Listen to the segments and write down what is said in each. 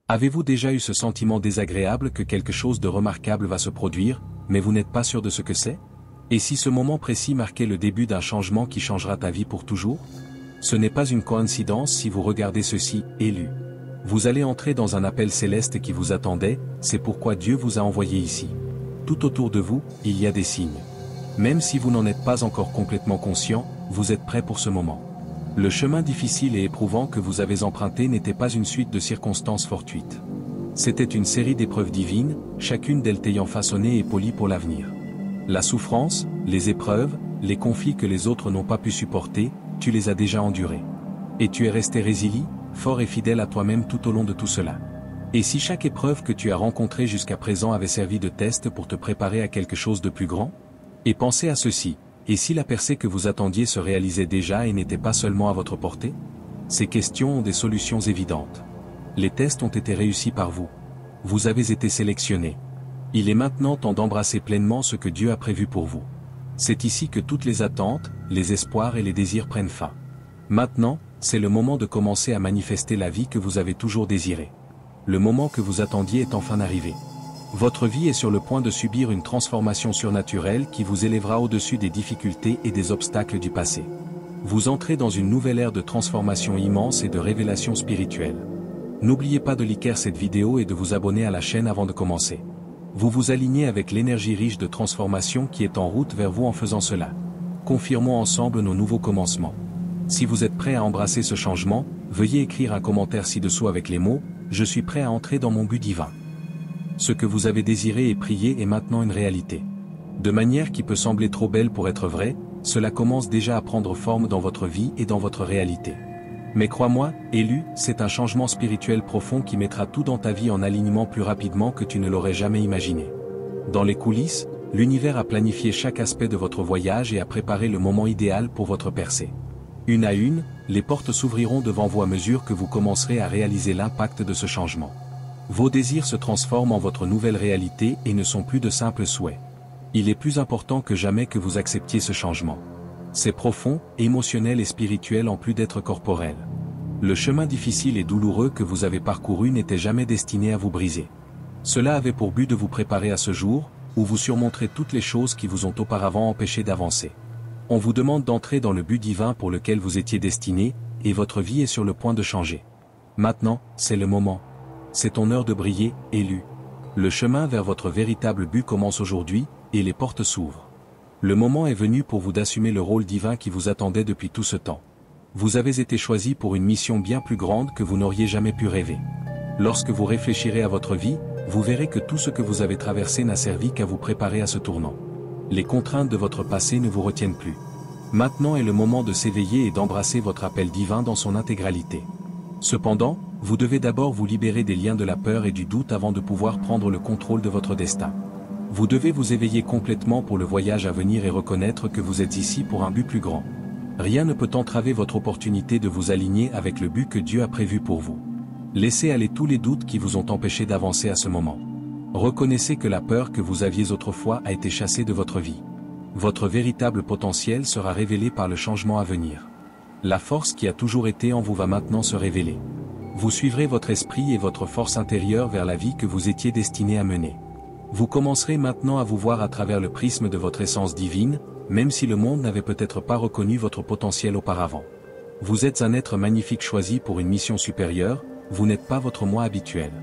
Avez-vous déjà eu ce sentiment désagréable que quelque chose de remarquable va se produire, mais vous n'êtes pas sûr de ce que c'est? Et si ce moment précis marquait le début d'un changement qui changera ta vie pour toujours? Ce n'est pas une coïncidence si vous regardez ceci, élu. Vous allez entrer dans un appel céleste qui vous attendait, c'est pourquoi Dieu vous a envoyé ici. Tout autour de vous, il y a des signes. Même si vous n'en êtes pas encore complètement conscient, vous êtes prêt pour ce moment. Le chemin difficile et éprouvant que vous avez emprunté n'était pas une suite de circonstances fortuites. C'était une série d'épreuves divines, chacune d'elles t'ayant façonné et poli pour l'avenir. La souffrance, les épreuves, les conflits que les autres n'ont pas pu supporter, tu les as déjà endurés. Et tu es resté résilient, fort et fidèle à toi-même tout au long de tout cela. Et si chaque épreuve que tu as rencontrée jusqu'à présent avait servi de test pour te préparer à quelque chose de plus grand? Et pensez à ceci. Et si la percée que vous attendiez se réalisait déjà et n'était pas seulement à votre portée? Ces questions ont des solutions évidentes. Les tests ont été réussis par vous. Vous avez été sélectionné. Il est maintenant temps d'embrasser pleinement ce que Dieu a prévu pour vous. C'est ici que toutes les attentes, les espoirs et les désirs prennent fin. Maintenant, c'est le moment de commencer à manifester la vie que vous avez toujours désirée. Le moment que vous attendiez est enfin arrivé. Votre vie est sur le point de subir une transformation surnaturelle qui vous élèvera au-dessus des difficultés et des obstacles du passé. Vous entrez dans une nouvelle ère de transformation immense et de révélation spirituelle. N'oubliez pas de liker cette vidéo et de vous abonner à la chaîne avant de commencer. Vous vous alignez avec l'énergie riche de transformation qui est en route vers vous en faisant cela. Confirmons ensemble nos nouveaux commencements. Si vous êtes prêt à embrasser ce changement, veuillez écrire un commentaire ci-dessous avec les mots « Je suis prêt à entrer dans mon but divin ». Ce que vous avez désiré et prié est maintenant une réalité. De manière qui peut sembler trop belle pour être vraie, cela commence déjà à prendre forme dans votre vie et dans votre réalité. Mais crois-moi, élu, c'est un changement spirituel profond qui mettra tout dans ta vie en alignement plus rapidement que tu ne l'aurais jamais imaginé. Dans les coulisses, l'univers a planifié chaque aspect de votre voyage et a préparé le moment idéal pour votre percée. Une à une, les portes s'ouvriront devant vous à mesure que vous commencerez à réaliser l'impact de ce changement. Vos désirs se transforment en votre nouvelle réalité et ne sont plus de simples souhaits. Il est plus important que jamais que vous acceptiez ce changement. C'est profond, émotionnel et spirituel en plus d'être corporel. Le chemin difficile et douloureux que vous avez parcouru n'était jamais destiné à vous briser. Cela avait pour but de vous préparer à ce jour, où vous surmonterez toutes les choses qui vous ont auparavant empêché d'avancer. On vous demande d'entrer dans le but divin pour lequel vous étiez destiné, et votre vie est sur le point de changer. Maintenant, c'est le moment. C'est ton heure de briller, élu. Le chemin vers votre véritable but commence aujourd'hui, et les portes s'ouvrent. Le moment est venu pour vous d'assumer le rôle divin qui vous attendait depuis tout ce temps. Vous avez été choisi pour une mission bien plus grande que vous n'auriez jamais pu rêver. Lorsque vous réfléchirez à votre vie, vous verrez que tout ce que vous avez traversé n'a servi qu'à vous préparer à ce tournant. Les contraintes de votre passé ne vous retiennent plus. Maintenant est le moment de s'éveiller et d'embrasser votre appel divin dans son intégralité. Cependant, vous devez d'abord vous libérer des liens de la peur et du doute avant de pouvoir prendre le contrôle de votre destin. Vous devez vous éveiller complètement pour le voyage à venir et reconnaître que vous êtes ici pour un but plus grand. Rien ne peut entraver votre opportunité de vous aligner avec le but que Dieu a prévu pour vous. Laissez aller tous les doutes qui vous ont empêché d'avancer à ce moment. Reconnaissez que la peur que vous aviez autrefois a été chassée de votre vie. Votre véritable potentiel sera révélé par le changement à venir. La force qui a toujours été en vous va maintenant se révéler. Vous suivrez votre esprit et votre force intérieure vers la vie que vous étiez destiné à mener. Vous commencerez maintenant à vous voir à travers le prisme de votre essence divine, même si le monde n'avait peut-être pas reconnu votre potentiel auparavant. Vous êtes un être magnifique choisi pour une mission supérieure, vous n'êtes pas votre moi habituel.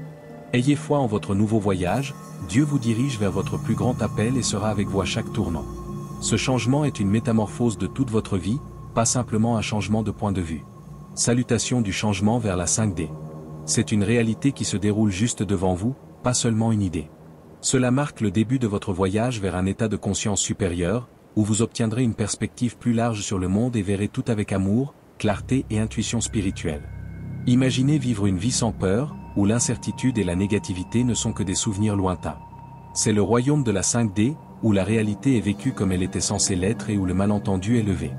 Ayez foi en votre nouveau voyage, Dieu vous dirige vers votre plus grand appel et sera avec vous à chaque tournant. Ce changement est une métamorphose de toute votre vie, pas simplement un changement de point de vue. Salutations du changement vers la 5D. C'est une réalité qui se déroule juste devant vous, pas seulement une idée. Cela marque le début de votre voyage vers un état de conscience supérieur, où vous obtiendrez une perspective plus large sur le monde et verrez tout avec amour, clarté et intuition spirituelle. Imaginez vivre une vie sans peur, où l'incertitude et la négativité ne sont que des souvenirs lointains. C'est le royaume de la 5D, où la réalité est vécue comme elle était censée l'être et où le malentendu est levé.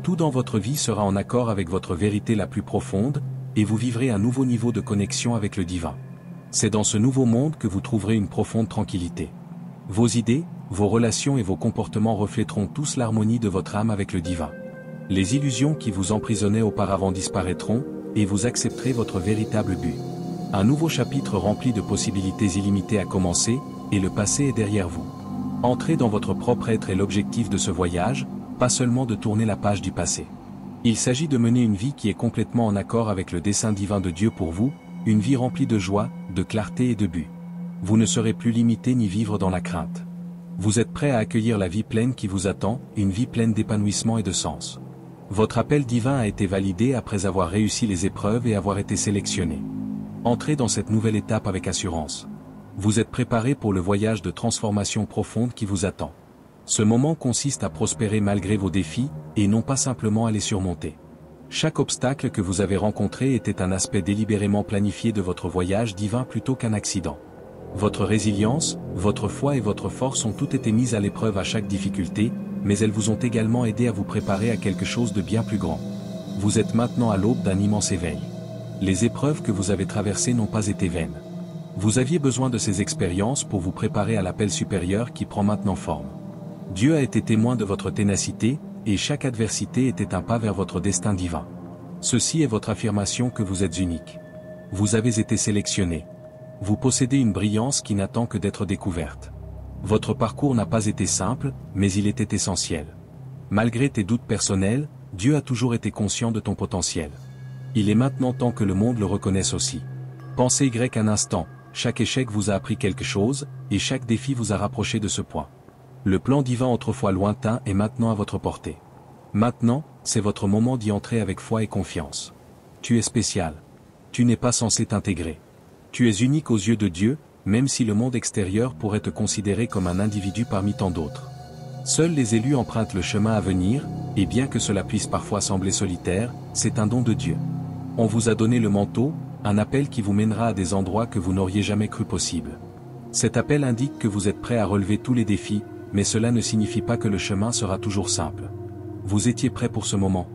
Tout dans votre vie sera en accord avec votre vérité la plus profonde, et vous vivrez un nouveau niveau de connexion avec le divin. C'est dans ce nouveau monde que vous trouverez une profonde tranquillité. Vos idées, vos relations et vos comportements reflèteront tous l'harmonie de votre âme avec le divin. Les illusions qui vous emprisonnaient auparavant disparaîtront, et vous accepterez votre véritable but. Un nouveau chapitre rempli de possibilités illimitées a commencé, et le passé est derrière vous. Entrez dans votre propre être est l'objectif de ce voyage, pas seulement de tourner la page du passé. Il s'agit de mener une vie qui est complètement en accord avec le dessein divin de Dieu pour vous, une vie remplie de joie, de clarté et de but. Vous ne serez plus limité ni vivre dans la crainte. Vous êtes prêt à accueillir la vie pleine qui vous attend, une vie pleine d'épanouissement et de sens. Votre appel divin a été validé après avoir réussi les épreuves et avoir été sélectionné. Entrez dans cette nouvelle étape avec assurance. Vous êtes préparé pour le voyage de transformation profonde qui vous attend. Ce moment consiste à prospérer malgré vos défis, et non pas simplement à les surmonter. Chaque obstacle que vous avez rencontré était un aspect délibérément planifié de votre voyage divin plutôt qu'un accident. Votre résilience, votre foi et votre force ont toutes été mises à l'épreuve à chaque difficulté, mais elles vous ont également aidé à vous préparer à quelque chose de bien plus grand. Vous êtes maintenant à l'aube d'un immense éveil. Les épreuves que vous avez traversées n'ont pas été vaines. Vous aviez besoin de ces expériences pour vous préparer à l'appel supérieur qui prend maintenant forme. Dieu a été témoin de votre ténacité, et chaque adversité était un pas vers votre destin divin. Ceci est votre affirmation que vous êtes unique. Vous avez été sélectionné. Vous possédez une brillance qui n'attend que d'être découverte. Votre parcours n'a pas été simple, mais il était essentiel. Malgré tes doutes personnels, Dieu a toujours été conscient de ton potentiel. Il est maintenant temps que le monde le reconnaisse aussi. Pensez un instant, chaque échec vous a appris quelque chose, et chaque défi vous a rapproché de ce point. Le plan divin autrefois lointain est maintenant à votre portée. Maintenant, c'est votre moment d'y entrer avec foi et confiance. Tu es spécial. Tu n'es pas censé t'intégrer. Tu es unique aux yeux de Dieu, même si le monde extérieur pourrait te considérer comme un individu parmi tant d'autres. Seuls les élus empruntent le chemin à venir, et bien que cela puisse parfois sembler solitaire, c'est un don de Dieu. On vous a donné le manteau, un appel qui vous mènera à des endroits que vous n'auriez jamais cru possible. Cet appel indique que vous êtes prêt à relever tous les défis, mais cela ne signifie pas que le chemin sera toujours simple. Vous étiez prêt pour ce moment.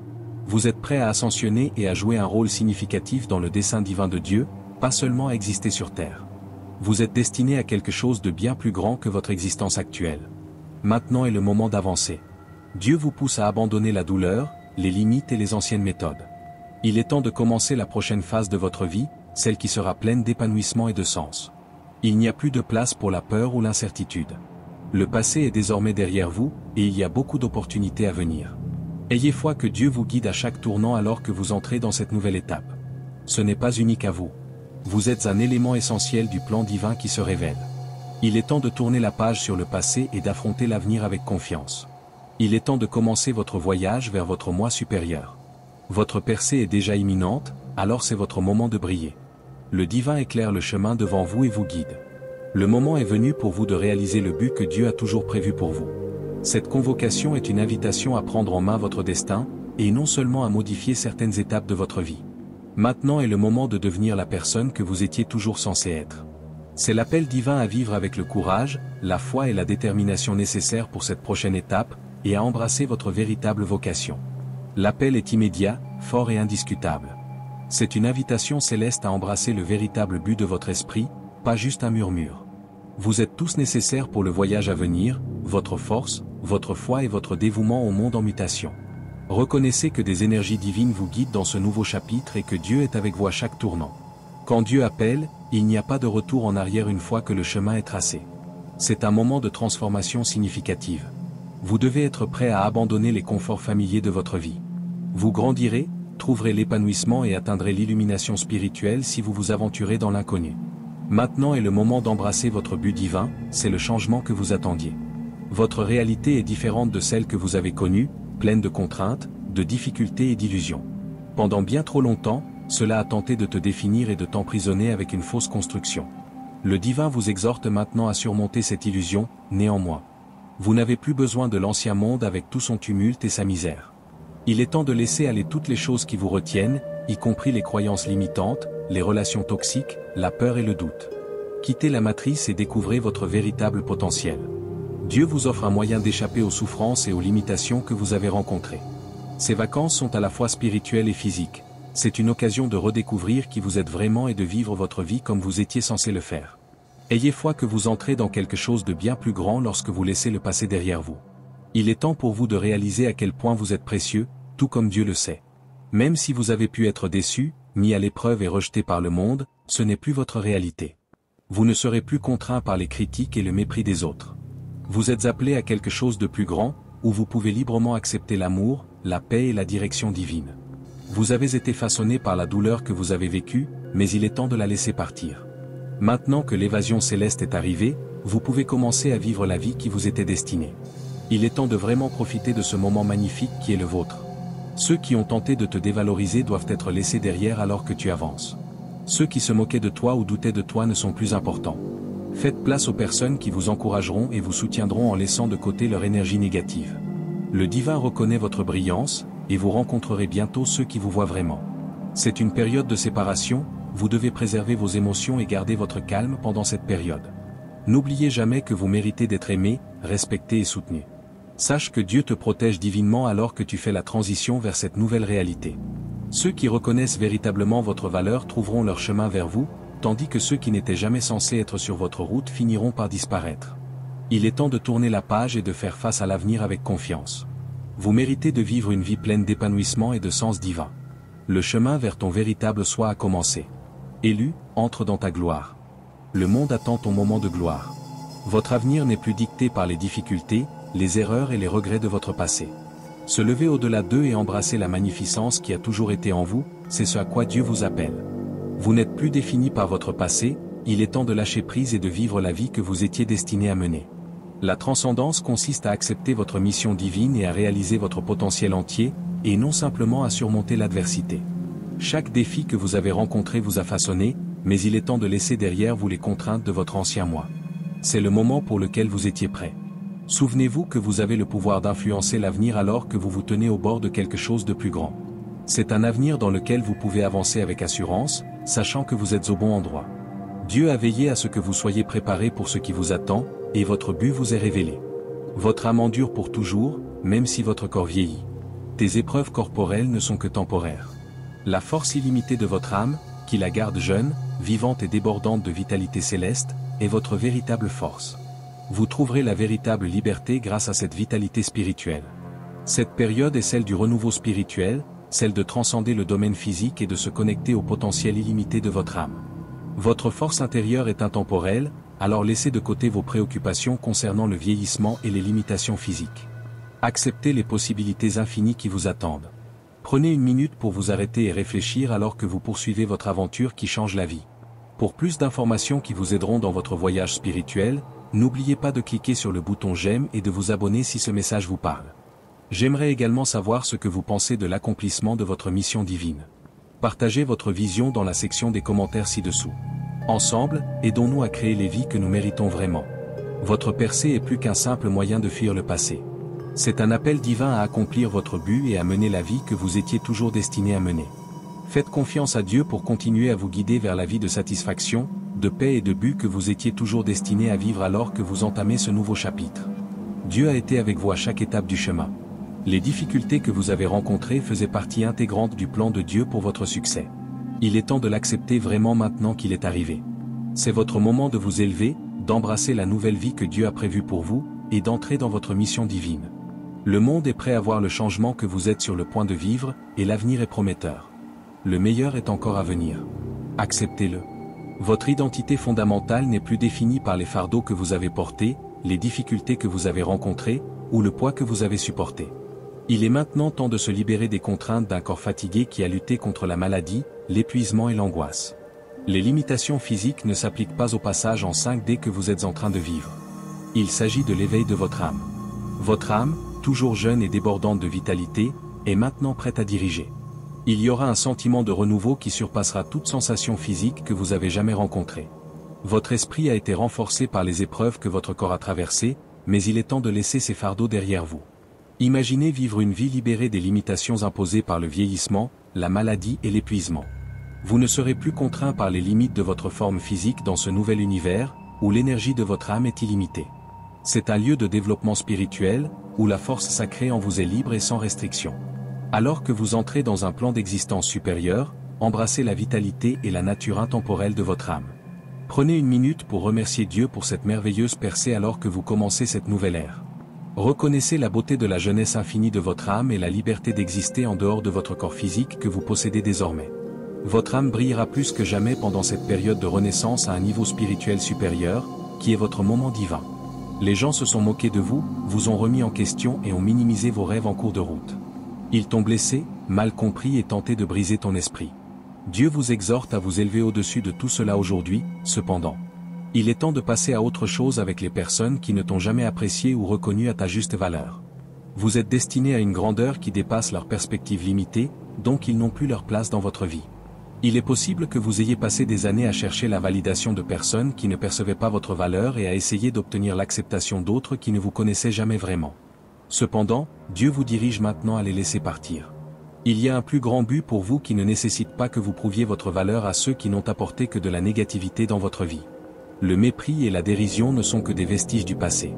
Vous êtes prêt à ascensionner et à jouer un rôle significatif dans le dessein divin de Dieu, pas seulement à exister sur terre. Vous êtes destiné à quelque chose de bien plus grand que votre existence actuelle. Maintenant est le moment d'avancer. Dieu vous pousse à abandonner la douleur, les limites et les anciennes méthodes. Il est temps de commencer la prochaine phase de votre vie, celle qui sera pleine d'épanouissement et de sens. Il n'y a plus de place pour la peur ou l'incertitude. Le passé est désormais derrière vous, et il y a beaucoup d'opportunités à venir. Ayez foi que Dieu vous guide à chaque tournant alors que vous entrez dans cette nouvelle étape. Ce n'est pas unique à vous. Vous êtes un élément essentiel du plan divin qui se révèle. Il est temps de tourner la page sur le passé et d'affronter l'avenir avec confiance. Il est temps de commencer votre voyage vers votre moi supérieur. Votre percée est déjà imminente, alors c'est votre moment de briller. Le divin éclaire le chemin devant vous et vous guide. Le moment est venu pour vous de réaliser le but que Dieu a toujours prévu pour vous. Cette convocation est une invitation à prendre en main votre destin, et non seulement à modifier certaines étapes de votre vie. Maintenant est le moment de devenir la personne que vous étiez toujours censé être. C'est l'appel divin à vivre avec le courage, la foi et la détermination nécessaires pour cette prochaine étape, et à embrasser votre véritable vocation. L'appel est immédiat, fort et indiscutable. C'est une invitation céleste à embrasser le véritable but de votre esprit, pas juste un murmure. Vous êtes tous nécessaires pour le voyage à venir, votre force, votre foi et votre dévouement au monde en mutation. Reconnaissez que des énergies divines vous guident dans ce nouveau chapitre et que Dieu est avec vous à chaque tournant. Quand Dieu appelle, il n'y a pas de retour en arrière une fois que le chemin est tracé. C'est un moment de transformation significative. Vous devez être prêt à abandonner les conforts familiers de votre vie. Vous grandirez, trouverez l'épanouissement et atteindrez l'illumination spirituelle si vous vous aventurez dans l'inconnu. Maintenant est le moment d'embrasser votre but divin, c'est le changement que vous attendiez. Votre réalité est différente de celle que vous avez connue, pleine de contraintes, de difficultés et d'illusions. Pendant bien trop longtemps, cela a tenté de te définir et de t'emprisonner avec une fausse construction. Le divin vous exhorte maintenant à surmonter cette illusion, néanmoins. Vous n'avez plus besoin de l'ancien monde avec tout son tumulte et sa misère. Il est temps de laisser aller toutes les choses qui vous retiennent, y compris les croyances limitantes, les relations toxiques, la peur et le doute. Quittez la matrice et découvrez votre véritable potentiel. Dieu vous offre un moyen d'échapper aux souffrances et aux limitations que vous avez rencontrées. Ces vacances sont à la fois spirituelles et physiques. C'est une occasion de redécouvrir qui vous êtes vraiment et de vivre votre vie comme vous étiez censé le faire. Ayez foi que vous entrez dans quelque chose de bien plus grand lorsque vous laissez le passé derrière vous. Il est temps pour vous de réaliser à quel point vous êtes précieux, tout comme Dieu le sait. Même si vous avez pu être déçu, mis à l'épreuve et rejeté par le monde, ce n'est plus votre réalité. Vous ne serez plus contraint par les critiques et le mépris des autres. Vous êtes appelé à quelque chose de plus grand, où vous pouvez librement accepter l'amour, la paix et la direction divine. Vous avez été façonné par la douleur que vous avez vécue, mais il est temps de la laisser partir. Maintenant que l'évasion céleste est arrivée, vous pouvez commencer à vivre la vie qui vous était destinée. Il est temps de vraiment profiter de ce moment magnifique qui est le vôtre. Ceux qui ont tenté de te dévaloriser doivent être laissés derrière alors que tu avances. Ceux qui se moquaient de toi ou doutaient de toi ne sont plus importants. Faites place aux personnes qui vous encourageront et vous soutiendront en laissant de côté leur énergie négative. Le divin reconnaît votre brillance, et vous rencontrerez bientôt ceux qui vous voient vraiment. C'est une période de séparation, vous devez préserver vos émotions et garder votre calme pendant cette période. N'oubliez jamais que vous méritez d'être aimé, respecté et soutenu. Sache que Dieu te protège divinement alors que tu fais la transition vers cette nouvelle réalité. Ceux qui reconnaissent véritablement votre valeur trouveront leur chemin vers vous, tandis que ceux qui n'étaient jamais censés être sur votre route finiront par disparaître. Il est temps de tourner la page et de faire face à l'avenir avec confiance. Vous méritez de vivre une vie pleine d'épanouissement et de sens divin. Le chemin vers ton véritable soi a commencé. Élu, entre dans ta gloire. Le monde attend ton moment de gloire. Votre avenir n'est plus dicté par les difficultés, les erreurs et les regrets de votre passé. Se lever au-delà d'eux et embrasser la magnificence qui a toujours été en vous, c'est ce à quoi Dieu vous appelle. Vous n'êtes plus défini par votre passé, il est temps de lâcher prise et de vivre la vie que vous étiez destiné à mener. La transcendance consiste à accepter votre mission divine et à réaliser votre potentiel entier, et non simplement à surmonter l'adversité. Chaque défi que vous avez rencontré vous a façonné, mais il est temps de laisser derrière vous les contraintes de votre ancien moi. C'est le moment pour lequel vous étiez prêt. Souvenez-vous que vous avez le pouvoir d'influencer l'avenir alors que vous vous tenez au bord de quelque chose de plus grand. C'est un avenir dans lequel vous pouvez avancer avec assurance, sachant que vous êtes au bon endroit. Dieu a veillé à ce que vous soyez préparés pour ce qui vous attend, et votre but vous est révélé. Votre âme endure pour toujours, même si votre corps vieillit. Tes épreuves corporelles ne sont que temporaires. La force illimitée de votre âme, qui la garde jeune, vivante et débordante de vitalité céleste, est votre véritable force. Vous trouverez la véritable liberté grâce à cette vitalité spirituelle. Cette période est celle du renouveau spirituel, celle de transcender le domaine physique et de se connecter au potentiel illimité de votre âme. Votre force intérieure est intemporelle, alors laissez de côté vos préoccupations concernant le vieillissement et les limitations physiques. Acceptez les possibilités infinies qui vous attendent. Prenez une minute pour vous arrêter et réfléchir alors que vous poursuivez votre aventure qui change la vie. Pour plus d'informations qui vous aideront dans votre voyage spirituel, n'oubliez pas de cliquer sur le bouton j'aime et de vous abonner si ce message vous parle. J'aimerais également savoir ce que vous pensez de l'accomplissement de votre mission divine. Partagez votre vision dans la section des commentaires ci-dessous. Ensemble, aidons-nous à créer les vies que nous méritons vraiment. Votre percée est plus qu'un simple moyen de fuir le passé. C'est un appel divin à accomplir votre but et à mener la vie que vous étiez toujours destiné à mener. Faites confiance à Dieu pour continuer à vous guider vers la vie de satisfaction, de paix et de but que vous étiez toujours destiné à vivre alors que vous entamez ce nouveau chapitre. Dieu a été avec vous à chaque étape du chemin. Les difficultés que vous avez rencontrées faisaient partie intégrante du plan de Dieu pour votre succès. Il est temps de l'accepter vraiment maintenant qu'il est arrivé. C'est votre moment de vous élever, d'embrasser la nouvelle vie que Dieu a prévue pour vous, et d'entrer dans votre mission divine. Le monde est prêt à voir le changement que vous êtes sur le point de vivre, et l'avenir est prometteur. Le meilleur est encore à venir. Acceptez-le. Votre identité fondamentale n'est plus définie par les fardeaux que vous avez portés, les difficultés que vous avez rencontrées, ou le poids que vous avez supporté. Il est maintenant temps de se libérer des contraintes d'un corps fatigué qui a lutté contre la maladie, l'épuisement et l'angoisse. Les limitations physiques ne s'appliquent pas au passage en 5D que vous êtes en train de vivre. Il s'agit de l'éveil de votre âme. Votre âme, toujours jeune et débordante de vitalité, est maintenant prête à diriger. Il y aura un sentiment de renouveau qui surpassera toute sensation physique que vous avez jamais rencontrée. Votre esprit a été renforcé par les épreuves que votre corps a traversées, mais il est temps de laisser ces fardeaux derrière vous. Imaginez vivre une vie libérée des limitations imposées par le vieillissement, la maladie et l'épuisement. Vous ne serez plus contraint par les limites de votre forme physique dans ce nouvel univers, où l'énergie de votre âme est illimitée. C'est un lieu de développement spirituel, où la force sacrée en vous est libre et sans restriction. Alors que vous entrez dans un plan d'existence supérieur, embrassez la vitalité et la nature intemporelle de votre âme. Prenez une minute pour remercier Dieu pour cette merveilleuse percée alors que vous commencez cette nouvelle ère. Reconnaissez la beauté de la jeunesse infinie de votre âme et la liberté d'exister en dehors de votre corps physique que vous possédez désormais. Votre âme brillera plus que jamais pendant cette période de renaissance à un niveau spirituel supérieur, qui est votre moment divin. Les gens se sont moqués de vous, vous ont remis en question et ont minimisé vos rêves en cours de route. Ils t'ont blessé, mal compris et tenté de briser ton esprit. Dieu vous exhorte à vous élever au-dessus de tout cela aujourd'hui, cependant. Il est temps de passer à autre chose avec les personnes qui ne t'ont jamais apprécié ou reconnu à ta juste valeur. Vous êtes destiné à une grandeur qui dépasse leurs perspectives limitées, donc ils n'ont plus leur place dans votre vie. Il est possible que vous ayez passé des années à chercher la validation de personnes qui ne percevaient pas votre valeur et à essayer d'obtenir l'acceptation d'autres qui ne vous connaissaient jamais vraiment. Cependant, Dieu vous dirige maintenant à les laisser partir. Il y a un plus grand but pour vous qui ne nécessite pas que vous prouviez votre valeur à ceux qui n'ont apporté que de la négativité dans votre vie. Le mépris et la dérision ne sont que des vestiges du passé.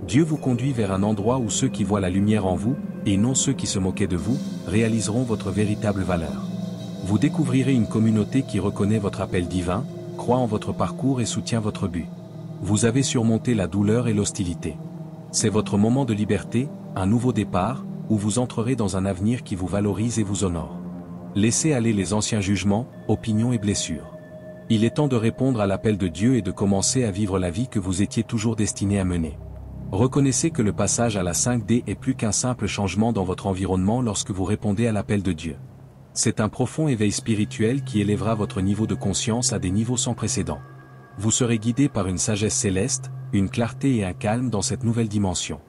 Dieu vous conduit vers un endroit où ceux qui voient la lumière en vous, et non ceux qui se moquaient de vous, réaliseront votre véritable valeur. Vous découvrirez une communauté qui reconnaît votre appel divin, croit en votre parcours et soutient votre but. Vous avez surmonté la douleur et l'hostilité. C'est votre moment de liberté, un nouveau départ, où vous entrerez dans un avenir qui vous valorise et vous honore. Laissez aller les anciens jugements, opinions et blessures. Il est temps de répondre à l'appel de Dieu et de commencer à vivre la vie que vous étiez toujours destiné à mener. Reconnaissez que le passage à la 5D est plus qu'un simple changement dans votre environnement lorsque vous répondez à l'appel de Dieu. C'est un profond éveil spirituel qui élèvera votre niveau de conscience à des niveaux sans précédent. Vous serez guidé par une sagesse céleste, une clarté et un calme dans cette nouvelle dimension.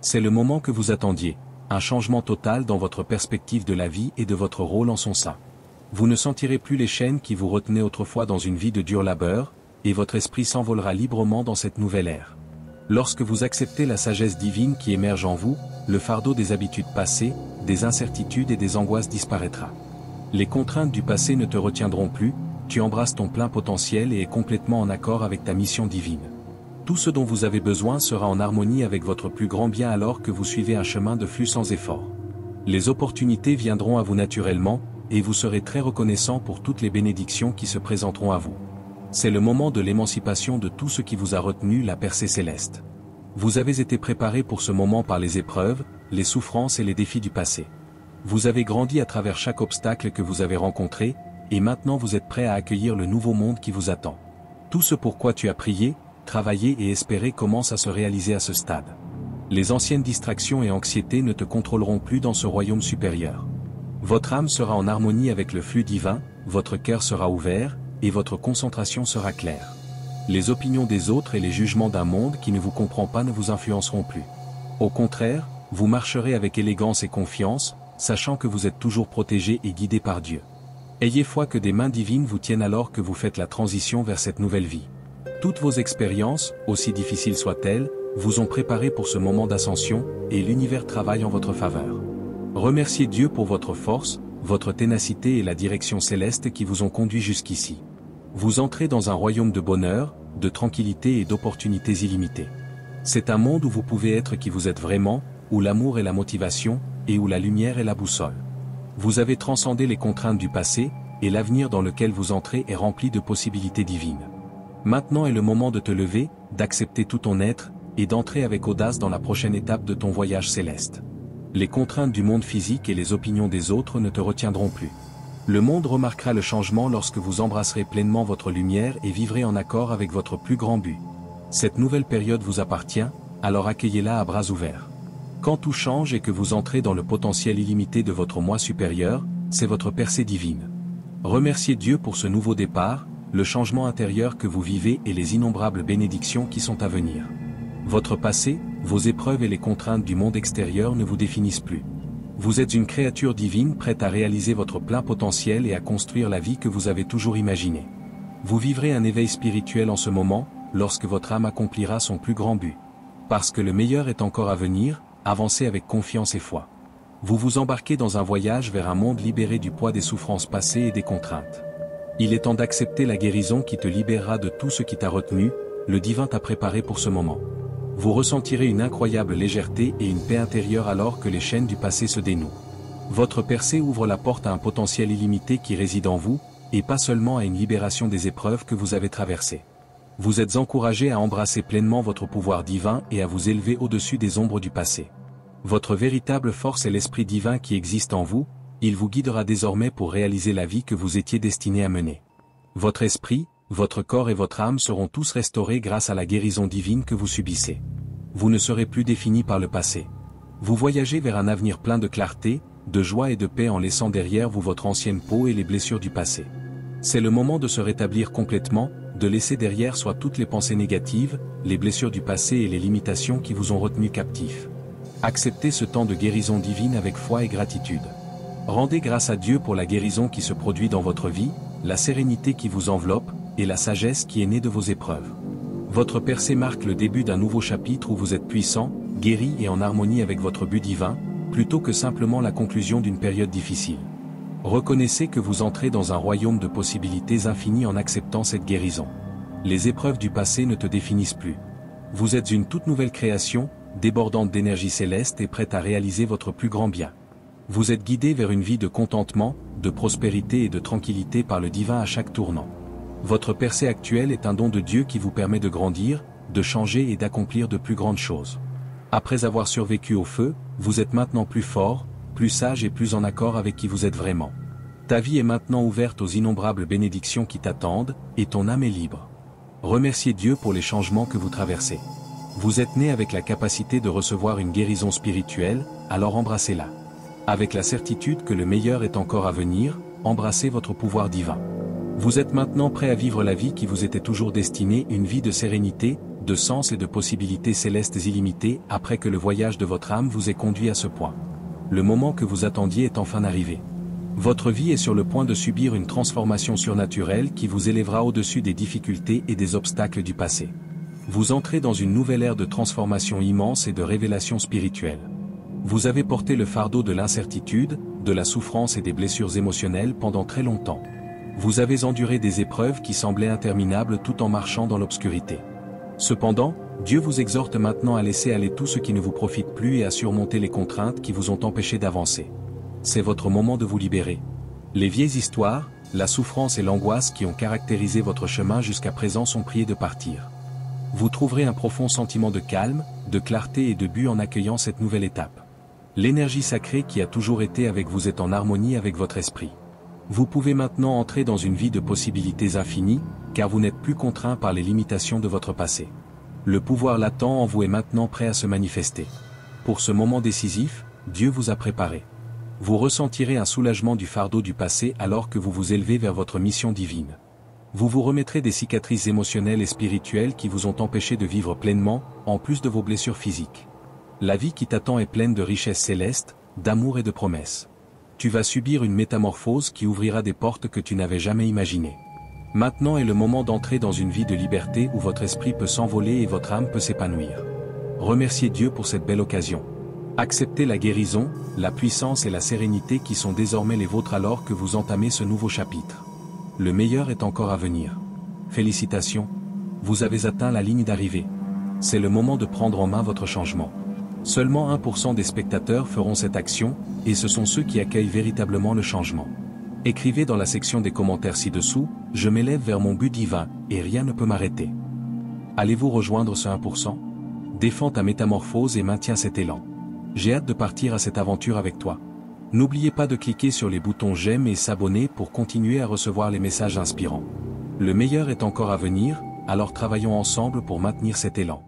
C'est le moment que vous attendiez, un changement total dans votre perspective de la vie et de votre rôle en son sein. Vous ne sentirez plus les chaînes qui vous retenaient autrefois dans une vie de dur labeur, et votre esprit s'envolera librement dans cette nouvelle ère. Lorsque vous acceptez la sagesse divine qui émerge en vous, le fardeau des habitudes passées, des incertitudes et des angoisses disparaîtra. Les contraintes du passé ne te retiendront plus, tu embrasses ton plein potentiel et es complètement en accord avec ta mission divine. Tout ce dont vous avez besoin sera en harmonie avec votre plus grand bien alors que vous suivez un chemin de flux sans effort. Les opportunités viendront à vous naturellement, et vous serez très reconnaissant pour toutes les bénédictions qui se présenteront à vous. C'est le moment de l'émancipation de tout ce qui vous a retenu la percée céleste. Vous avez été préparé pour ce moment par les épreuves, les souffrances et les défis du passé. Vous avez grandi à travers chaque obstacle que vous avez rencontré, et maintenant vous êtes prêt à accueillir le nouveau monde qui vous attend. Tout ce pourquoi tu as prié, travaillé et espéré commence à se réaliser à ce stade. Les anciennes distractions et anxiétés ne te contrôleront plus dans ce royaume supérieur. Votre âme sera en harmonie avec le flux divin, votre cœur sera ouvert, et votre concentration sera claire. Les opinions des autres et les jugements d'un monde qui ne vous comprend pas ne vous influenceront plus. Au contraire, vous marcherez avec élégance et confiance, sachant que vous êtes toujours protégé et guidé par Dieu. Ayez foi que des mains divines vous tiennent alors que vous faites la transition vers cette nouvelle vie. Toutes vos expériences, aussi difficiles soient-elles, vous ont préparé pour ce moment d'ascension, et l'univers travaille en votre faveur. Remerciez Dieu pour votre force, votre ténacité et la direction céleste qui vous ont conduit jusqu'ici. Vous entrez dans un royaume de bonheur, de tranquillité et d'opportunités illimitées. C'est un monde où vous pouvez être qui vous êtes vraiment, où l'amour est la motivation, et où la lumière est la boussole. Vous avez transcendé les contraintes du passé, et l'avenir dans lequel vous entrez est rempli de possibilités divines. Maintenant est le moment de te lever, d'accepter tout ton être, et d'entrer avec audace dans la prochaine étape de ton voyage céleste. Les contraintes du monde physique et les opinions des autres ne te retiendront plus. Le monde remarquera le changement lorsque vous embrasserez pleinement votre lumière et vivrez en accord avec votre plus grand but. Cette nouvelle période vous appartient, alors accueillez-la à bras ouverts. Quand tout change et que vous entrez dans le potentiel illimité de votre moi supérieur, c'est votre percée divine. Remerciez Dieu pour ce nouveau départ, le changement intérieur que vous vivez et les innombrables bénédictions qui sont à venir. Votre passé, vos épreuves et les contraintes du monde extérieur ne vous définissent plus. Vous êtes une créature divine prête à réaliser votre plein potentiel et à construire la vie que vous avez toujours imaginée. Vous vivrez un éveil spirituel en ce moment, lorsque votre âme accomplira son plus grand but. Parce que le meilleur est encore à venir, avancez avec confiance et foi. Vous vous embarquez dans un voyage vers un monde libéré du poids des souffrances passées et des contraintes. Il est temps d'accepter la guérison qui te libérera de tout ce qui t'a retenu, le divin t'a préparé pour ce moment. Vous ressentirez une incroyable légèreté et une paix intérieure alors que les chaînes du passé se dénouent. Votre percée ouvre la porte à un potentiel illimité qui réside en vous, et pas seulement à une libération des épreuves que vous avez traversées. Vous êtes encouragé à embrasser pleinement votre pouvoir divin et à vous élever au-dessus des ombres du passé. Votre véritable force est l'esprit divin qui existe en vous, Il vous guidera désormais pour réaliser la vie que vous étiez destiné à mener. Votre esprit, votre corps et votre âme seront tous restaurés grâce à la guérison divine que vous subissez. Vous ne serez plus défini par le passé. Vous voyagez vers un avenir plein de clarté, de joie et de paix en laissant derrière vous votre ancienne peau et les blessures du passé. C'est le moment de se rétablir complètement, de laisser derrière soi toutes les pensées négatives, les blessures du passé et les limitations qui vous ont retenu captifs. Acceptez ce temps de guérison divine avec foi et gratitude. Rendez grâce à Dieu pour la guérison qui se produit dans votre vie, la sérénité qui vous enveloppe, et la sagesse qui est née de vos épreuves. Votre percée marque le début d'un nouveau chapitre où vous êtes puissant, guéri et en harmonie avec votre but divin, plutôt que simplement la conclusion d'une période difficile. Reconnaissez que vous entrez dans un royaume de possibilités infinies en acceptant cette guérison. Les épreuves du passé ne te définissent plus. Vous êtes une toute nouvelle création, débordante d'énergie céleste et prête à réaliser votre plus grand bien. Vous êtes guidé vers une vie de contentement, de prospérité et de tranquillité par le divin à chaque tournant. Votre percée actuelle est un don de Dieu qui vous permet de grandir, de changer et d'accomplir de plus grandes choses. Après avoir survécu au feu, vous êtes maintenant plus fort, plus sage et plus en accord avec qui vous êtes vraiment. Ta vie est maintenant ouverte aux innombrables bénédictions qui t'attendent, et ton âme est libre. Remerciez Dieu pour les changements que vous traversez. Vous êtes né avec la capacité de recevoir une guérison spirituelle, alors embrassez-la. Avec la certitude que le meilleur est encore à venir, embrassez votre pouvoir divin. Vous êtes maintenant prêt à vivre la vie qui vous était toujours destinée, une vie de sérénité, de sens et de possibilités célestes illimitées, après que le voyage de votre âme vous ait conduit à ce point. Le moment que vous attendiez est enfin arrivé. Votre vie est sur le point de subir une transformation surnaturelle qui vous élèvera au-dessus des difficultés et des obstacles du passé. Vous entrez dans une nouvelle ère de transformation immense et de révélation spirituelle. Vous avez porté le fardeau de l'incertitude, de la souffrance et des blessures émotionnelles pendant très longtemps. Vous avez enduré des épreuves qui semblaient interminables tout en marchant dans l'obscurité. Cependant, Dieu vous exhorte maintenant à laisser aller tout ce qui ne vous profite plus et à surmonter les contraintes qui vous ont empêché d'avancer. C'est votre moment de vous libérer. Les vieilles histoires, la souffrance et l'angoisse qui ont caractérisé votre chemin jusqu'à présent sont priées de partir. Vous trouverez un profond sentiment de calme, de clarté et de but en accueillant cette nouvelle étape. L'énergie sacrée qui a toujours été avec vous est en harmonie avec votre esprit. Vous pouvez maintenant entrer dans une vie de possibilités infinies, car vous n'êtes plus contraint par les limitations de votre passé. Le pouvoir latent en vous est maintenant prêt à se manifester. Pour ce moment décisif, Dieu vous a préparé. Vous ressentirez un soulagement du fardeau du passé alors que vous vous élevez vers votre mission divine. Vous vous remettrez des cicatrices émotionnelles et spirituelles qui vous ont empêché de vivre pleinement, en plus de vos blessures physiques. La vie qui t'attend est pleine de richesses célestes, d'amour et de promesses. Tu vas subir une métamorphose qui ouvrira des portes que tu n'avais jamais imaginées. Maintenant est le moment d'entrer dans une vie de liberté où votre esprit peut s'envoler et votre âme peut s'épanouir. Remerciez Dieu pour cette belle occasion. Acceptez la guérison, la puissance et la sérénité qui sont désormais les vôtres alors que vous entamez ce nouveau chapitre. Le meilleur est encore à venir. Félicitations, vous avez atteint la ligne d'arrivée. C'est le moment de prendre en main votre changement. Seulement 1% des spectateurs feront cette action, et ce sont ceux qui accueillent véritablement le changement. Écrivez dans la section des commentaires ci-dessous, « Je m'élève vers mon but divin, et rien ne peut m'arrêter ». Allez-vous rejoindre ce 1%? Défends ta métamorphose et maintiens cet élan. J'ai hâte de partir à cette aventure avec toi. N'oubliez pas de cliquer sur les boutons j'aime et s'abonner pour continuer à recevoir les messages inspirants. Le meilleur est encore à venir, alors travaillons ensemble pour maintenir cet élan.